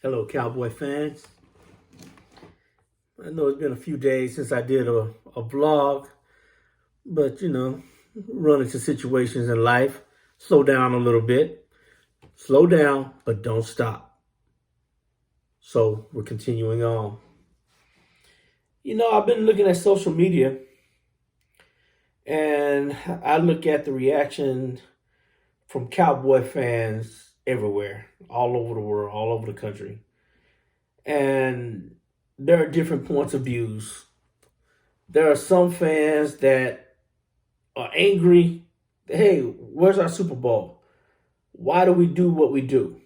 Hello, Cowboy fans. I know it's been a few days since I did a vlog, but run into situations in life. Slow down a little bit. Slow down, but don't stop. So we're continuing on. I've been looking at social media and I look at the reaction from Cowboy fans everywhere, all over the world, all over the country. And there are different points of views. There are some fans that are angry. Hey, where's our Super Bowl? Why do we do what we do?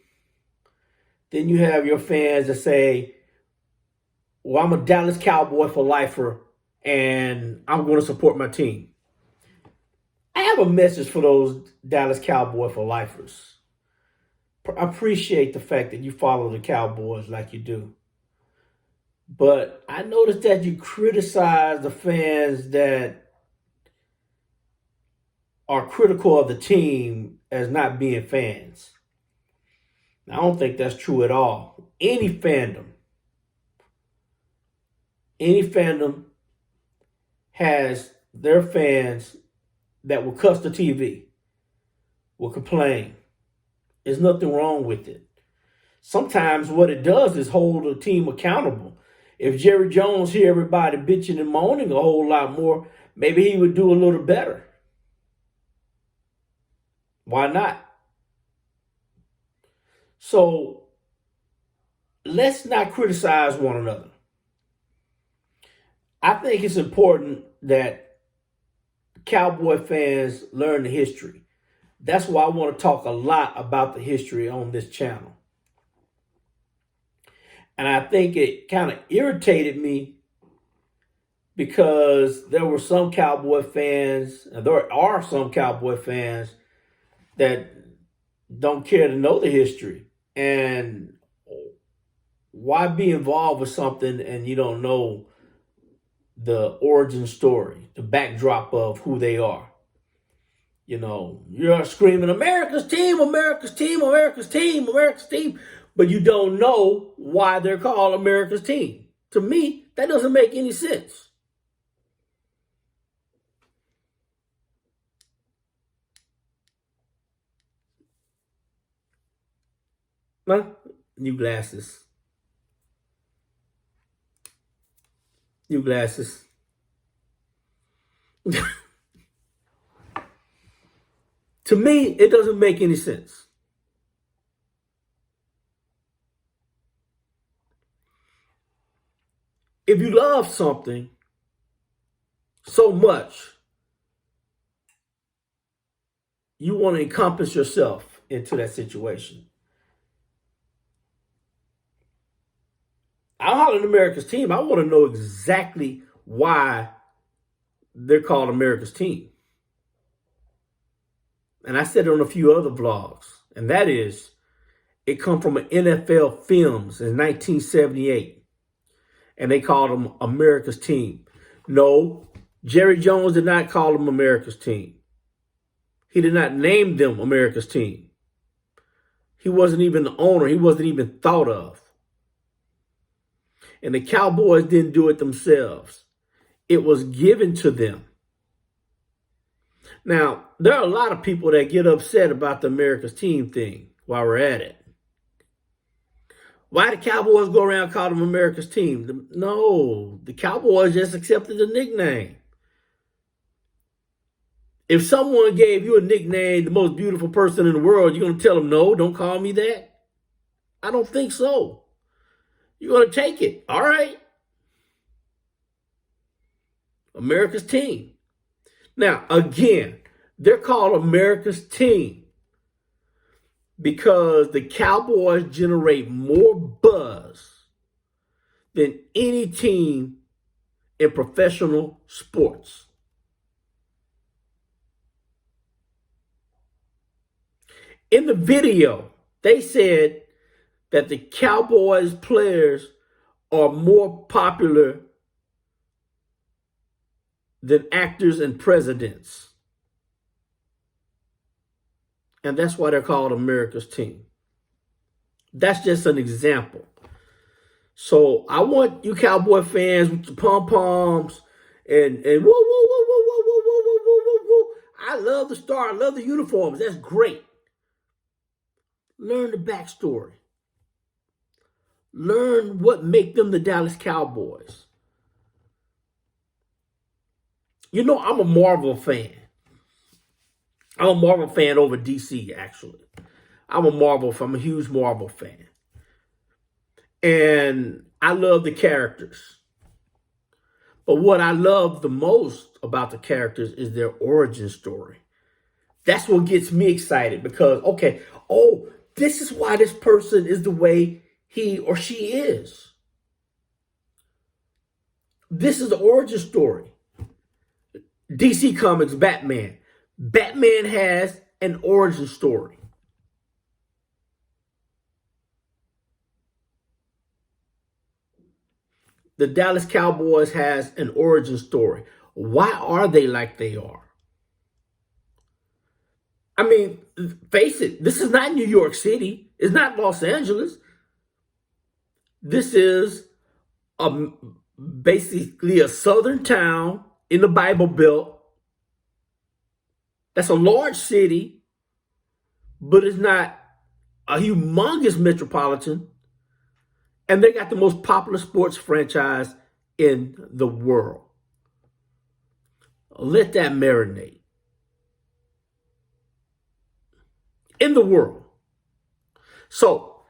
Then you have your fans that say, well, I'm a Dallas Cowboy for lifer and I'm going to support my team. I have a message for those Dallas Cowboy for lifers. I appreciate the fact that you follow the Cowboys like you do. But I noticed that you criticize the fans that are critical of the team as not being fans. Now, I don't think that's true at all. Any fandom has their fans that will cuss the TV, will complain. There's nothing wrong with it. Sometimes what it does is hold a team accountable. If Jerry Jones hear everybody bitching and moaning a whole lot more, maybe he would do a little better. Why not? So let's not criticize one another. I think it's important that Cowboy fans learn the history. That's why I want to talk a lot about the history on this channel. And I think it kind of irritated me because there were some Cowboy fans, and there are some Cowboy fans that don't care to know the history. And why be involved with something and you don't know the origin story, the backdrop of who they are? You're screaming, America's team, America's team, America's team, America's team, but you don't know why they're called America's team. To me, that doesn't make any sense. Huh? New glasses. New glasses. To me, it doesn't make any sense. If you love something so much, you want to encompass yourself into that situation. I'm hollering America's team. I want to know exactly why they're called America's team. And I said it on a few other vlogs, and that is, it come from an NFL Films in 1978, and they called them America's team. No, Jerry Jones did not call them America's team. He did not name them America's team. He wasn't even the owner. He wasn't even thought of. And the Cowboys didn't do it themselves. It was given to them. Now, there are a lot of people that get upset about the America's team thing while we're at it. Why the Cowboys go around calling them America's team? No, the Cowboys just accepted the nickname. If someone gave you a nickname, the most beautiful person in the world, you're going to tell them, no, don't call me that? I don't think so. You're going to take it. All right. America's team. Now, again, they're called America's team because the Cowboys generate more buzz than any team in professional sports. In the video, they said that the Cowboys players are more popular than actors and presidents. And that's why they're called America's team. That's just an example. So I want you Cowboy fans with the pom poms and woo woo woo woo woo woo woo woo woo woo woo. I love the star. I love the uniforms. That's great. Learn the backstory. Learn what make them the Dallas Cowboys. You know, I'm a Marvel fan. I'm a Marvel fan over DC, actually. I'm a huge Marvel fan. And I love the characters. But what I love the most about the characters is their origin story. That's what gets me excited because, okay, oh, this is why this person is the way he or she is. This is the origin story. DC Comics, Batman. Batman has an origin story. The Dallas Cowboys has an origin story. Why are they like they are? I mean, face it, this is not New York City. It's not Los Angeles. This is a, basically a southern town in the Bible Belt. That's a large city, but it's not a humongous metropolitan. And they got the most popular sports franchise in the world. Let that marinate. In the world. So,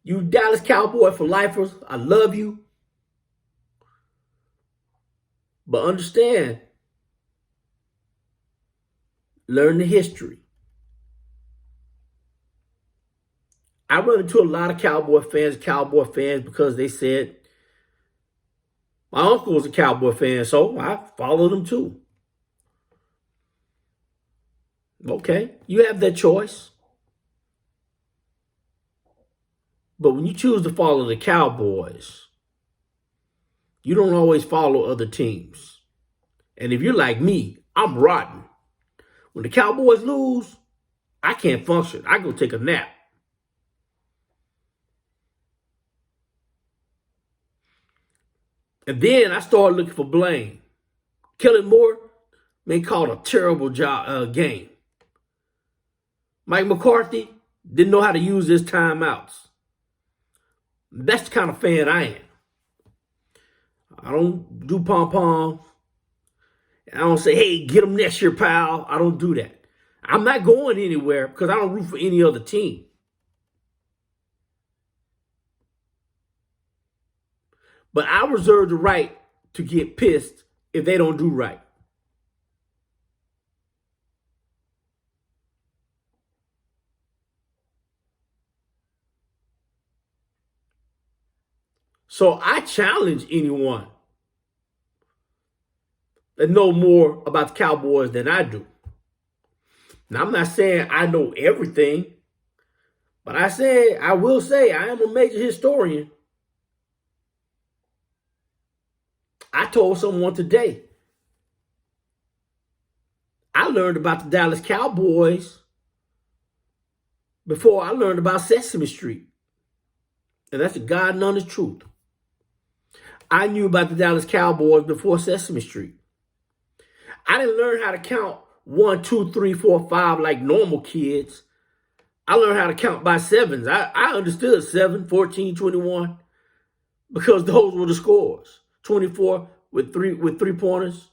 you Dallas Cowboy for lifers, I love you. But understand, learn the history. I run into a lot of Cowboy fans because they said, my uncle was a Cowboy fan, so I followed him too. Okay, you have that choice. But when you choose to follow the Cowboys, you don't always follow other teams. And if you're like me, I'm rotten. When the Cowboys lose, I can't function. I go take a nap. And then I started looking for blame. Kellen Moore, man, called a terrible game. Mike McCarthy didn't know how to use his timeouts. That's the kind of fan I am. I don't do pom-poms. I don't say, hey, get them next year, pal. I don't do that. I'm not going anywhere because I don't root for any other team. But I reserve the right to get pissed if they don't do right. So I challenge anyone that know more about the Cowboys than I do. Now, I'm not saying I know everything, but I will say I am a major historian. I told someone today, I learned about the Dallas Cowboys before I learned about Sesame Street. And that's the God and honest truth. I knew about the Dallas Cowboys before Sesame Street. I didn't learn how to count 1, 2, 3, 4, 5 like normal kids. I learned how to count by sevens. I understood 7, 14, 21 because those were the scores. 24 with three pointers.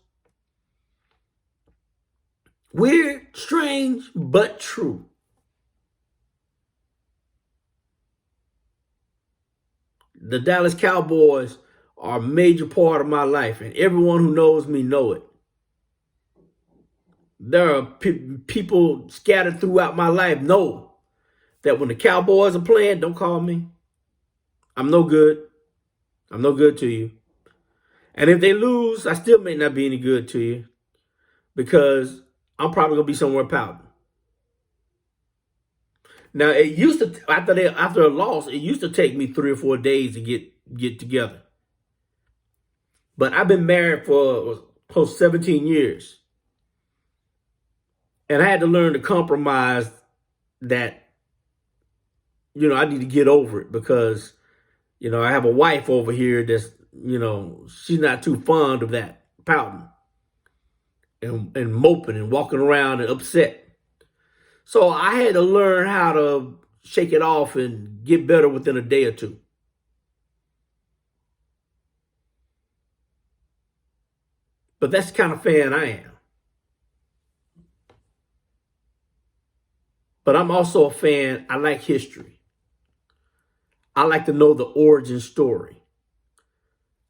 Weird, strange, but true. The Dallas Cowboys are a major part of my life, and everyone who knows me know it. There are people scattered throughout my life know that when the Cowboys are playing, don't call me. I'm no good. I'm no good to you. And if they lose, I still may not be any good to you because I'm probably going to be somewhere pouting. Now, it used to, after a loss, it used to take me 3 or 4 days to get together. But I've been married for close to 17 years. And I had to learn to compromise that I need to get over it because, I have a wife over here that's, she's not too fond of that pouting and moping and walking around and upset. So I had to learn how to shake it off and get better within a day or two. But that's the kind of fan I am. But I'm also a fan. I like history. I like to know the origin story.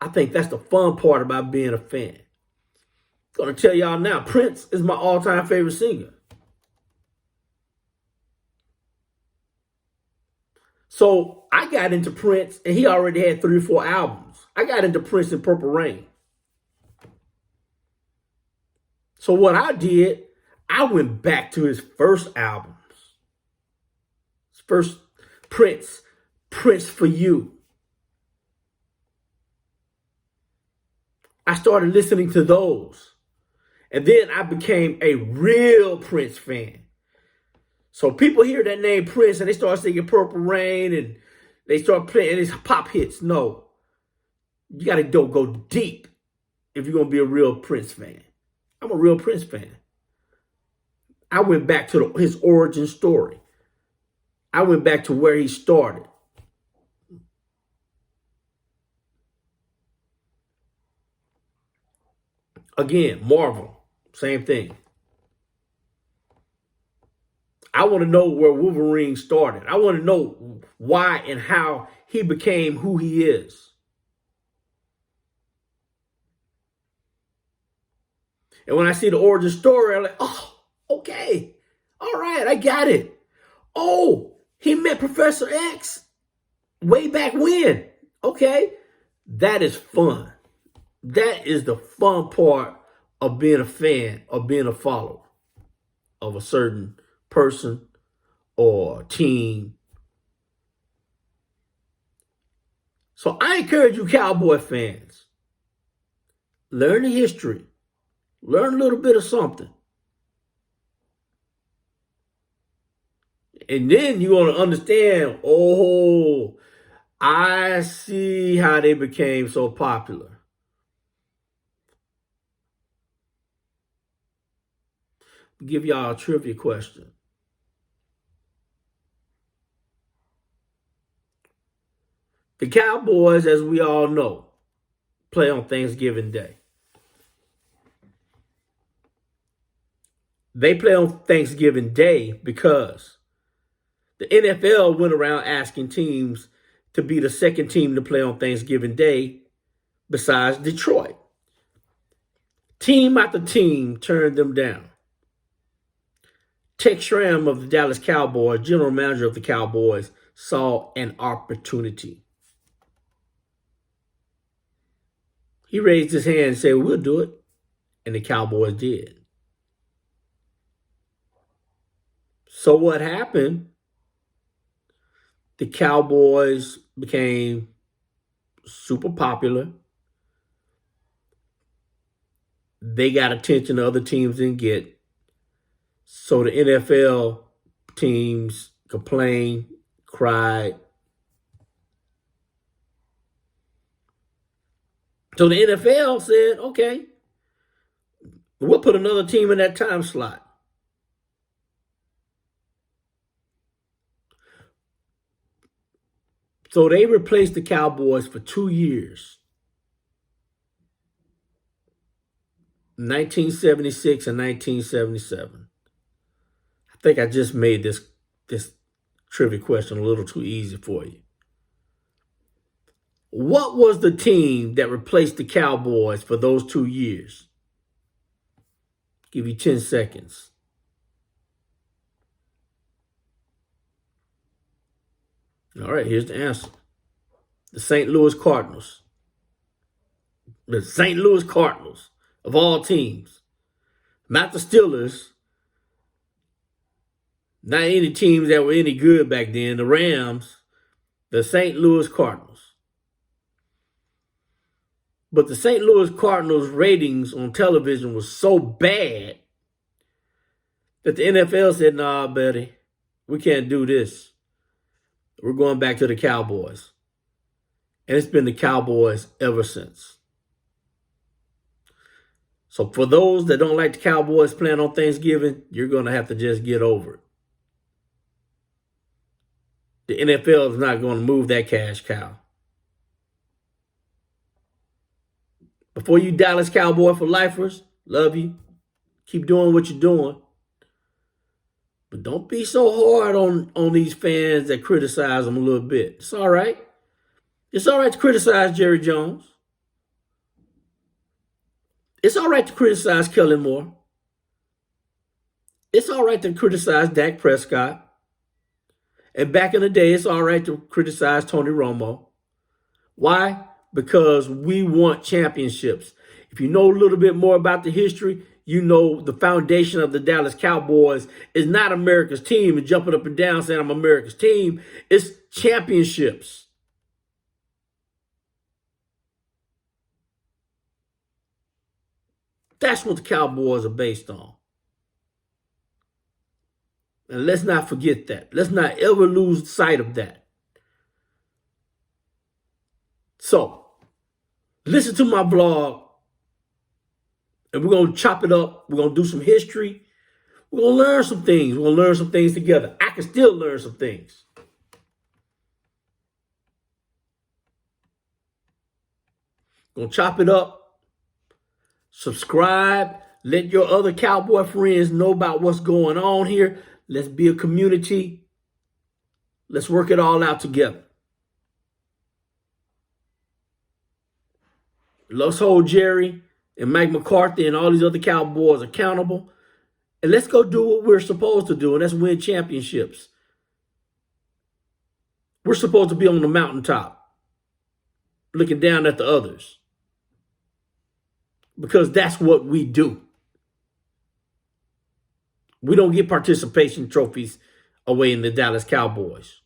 I think that's the fun part about being a fan. I'm going to tell y'all now, Prince is my all-time favorite singer. So I got into Prince, and he already had 3 or 4 albums. I got into Prince in Purple Rain. So what I did, I went back to his first albums. His first Prince, Prince for You. I started listening to those. And then I became a real Prince fan. So people hear that name Prince and they start singing Purple Rain and they start playing his pop hits. No, you got to go deep if you're going to be a real Prince fan. I'm a real Prince fan. I went back to his origin story. I went back to where he started. Again, Marvel, same thing. I want to know where Wolverine started. I want to know why and how he became who he is. And when I see the origin story, I'm like, oh, okay. All right, I got it. Oh, he met Professor X way back when. Okay, that is fun. That is the fun part of being a fan, of being a follower of a certain person or team. So I encourage you Cowboy fans, learn the history. Learn a little bit of something. And then you're going to understand, oh, I see how they became so popular. I'll give y'all a trivia question. The Cowboys, as we all know, play on Thanksgiving Day. They play on Thanksgiving Day because the NFL went around asking teams to be the second team to play on Thanksgiving Day besides Detroit. Team after team turned them down. Tex Schramm of the Dallas Cowboys, general manager of the Cowboys, saw an opportunity. He raised his hand and said, we'll do it. And the Cowboys did. So what happened? The Cowboys became super popular. They got attention other teams didn't get. So the NFL teams complained, cried. So the NFL said, okay, we'll put another team in that time slot. So they replaced the Cowboys for 2 years, 1976 and 1977. I think I just made this trivia question a little too easy for you. What was the team that replaced the Cowboys for those 2 years? Give you 10 seconds. All right, here's the answer. The St. Louis Cardinals. The St. Louis Cardinals of all teams. Not the Steelers. Not any teams that were any good back then. The Rams. The St. Louis Cardinals. But the St. Louis Cardinals ratings on television was so bad that the NFL said, nah, buddy, we can't do this. We're going back to the Cowboys. And it's been the Cowboys ever since. So for those that don't like the Cowboys playing on Thanksgiving, you're going to have to just get over it. The NFL is not going to move that cash cow. Before you Dallas Cowboy for lifers, love you. Keep doing what you're doing. But don't be so hard on these fans that criticize them a little bit. It's all right. It's all right to criticize Jerry Jones. It's all right to criticize Kellen Moore. It's all right to criticize Dak Prescott. And back in the day, it's all right to criticize Tony Romo. Why? Because we want championships. If you know a little bit more about the history, you know the foundation of the Dallas Cowboys is not America's team and jumping up and down saying I'm America's team. It's championships. That's what the Cowboys are based on. And let's not forget that. Let's not ever lose sight of that. So, listen to my vlog, and we're going to chop it up. We're going to do some history. We're going to learn some things. We're going to learn some things together. I can still learn some things. Going to chop it up. Subscribe. Let your other Cowboy friends know about what's going on here. Let's be a community. Let's work it all out together. Let's hold Jerry and Mike McCarthy and all these other Cowboys accountable. And let's go do what we're supposed to do, and that's win championships. We're supposed to be on the mountaintop, looking down at the others. Because that's what we do. We don't get participation trophies away in the Dallas Cowboys.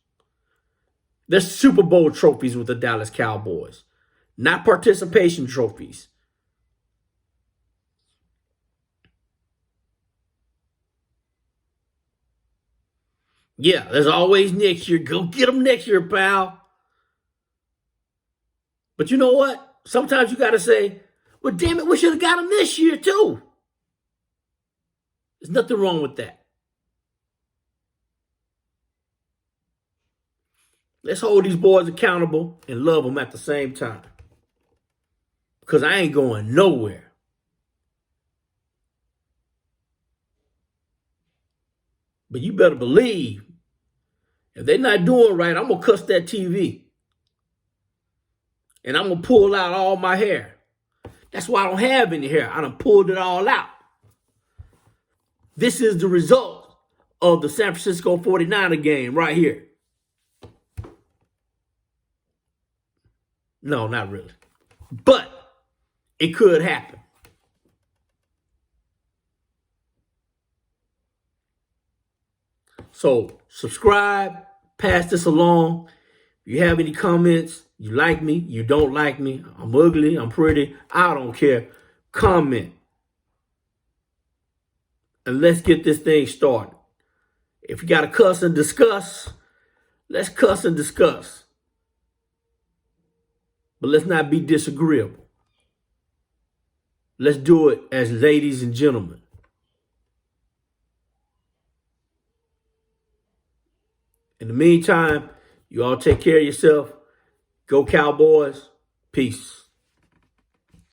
There's Super Bowl trophies with the Dallas Cowboys, not participation trophies. Yeah, there's always next year. Go get them next year, pal. But you know what? Sometimes you got to say, well, damn it, we should have got them this year too. There's nothing wrong with that. Let's hold these boys accountable and love them at the same time. Because I ain't going nowhere. But you better believe, if they're not doing right, I'm going to cuss that TV. And I'm going to pull out all my hair. That's why I don't have any hair. I done pulled it all out. This is the result of the San Francisco 49er game right here. No, not really. But it could happen. So subscribe, pass this along. If you have any comments, you like me, you don't like me, I'm ugly, I'm pretty, I don't care. Comment. And let's get this thing started. If you got to cuss and discuss, let's cuss and discuss. But let's not be disagreeable. Let's do it as ladies and gentlemen. In the meantime, you all take care of yourself. Go Cowboys. Peace.